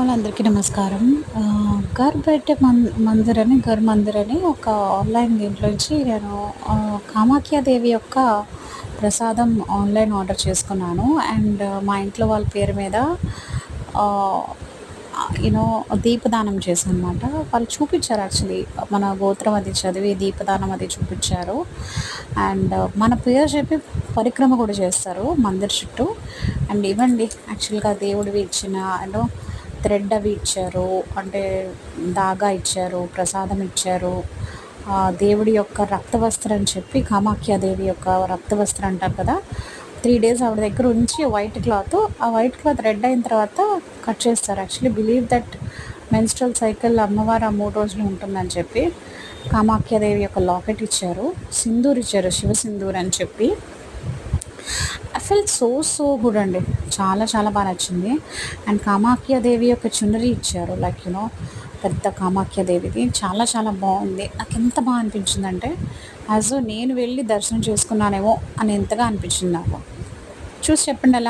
వాళ్ళందరికీ నమస్కారం. ఘర్ మందిర్ అని ఒక ఆన్‌లైన్ దీంట్లోంచి నేను కామాఖ్యాదేవి యొక్క ప్రసాదం ఆన్‌లైన్ ఆర్డర్ చేసుకున్నాను. అండ్ మా ఇంట్లో వాళ్ళ పేరు మీద ఆహ్, యూనో దీపదానం చేశాననమాట. వాళ్ళు చూపిచ్చారు యాక్చువల్లీ మన గోత్రం అది చదివి దీపదానం అది చూపిచ్చారు. అండ్ మన పేరు చెప్పి పరిక్రమ కూడా చేస్తారు మందిర్ చుట్టూ. అండ్ ఇవ్వండి యాక్చువల్‌గా దేవుడివి ఇచ్చిన థ్రెడ్ అవి ఇచ్చారు. అంటే దాగా ఇచ్చారు, ప్రసాదం ఇచ్చారు. దేవుడి యొక్క రక్త వస్త్రం అని చెప్పి కామాఖ్యాదేవి యొక్క రక్త వస్త్రం అంటారు కదా! 3 డేస్ ఆవిడ దగ్గర ఉంచి వైట్ క్లాత్, ఆ వైట్ క్లాత్ రెడ్ అయిన తర్వాత కట్ చేస్తారు. Actually believe that menstrual cycle అమ్మవారు ఆ 3 రోజులు ఉంటుందని చెప్పి కామాఖ్యాదేవి యొక్క లాకెట్ ఇచ్చారు. సింధూర్ ఇచ్చారు, శివ సింధూర్ అని చెప్పి. ఐ ఫెల్ట్ సో గుడ్ అండి. చాలా చాలా బాగా నచ్చింది. అండ్ కామాఖ్యాదేవి యొక్క చున్నరీ ఇచ్చారు. పెద్ద కామాఖ్యాదేవిది చాలా చాలా బాగుంది. నాకు ఎంత బాగా అనిపించిందంటే నేను వెళ్ళి దర్శనం చేసుకున్నానేమో అనేంతగా అనిపించింది నాకు. చూసి చెప్పండి ఎలా ఉంది?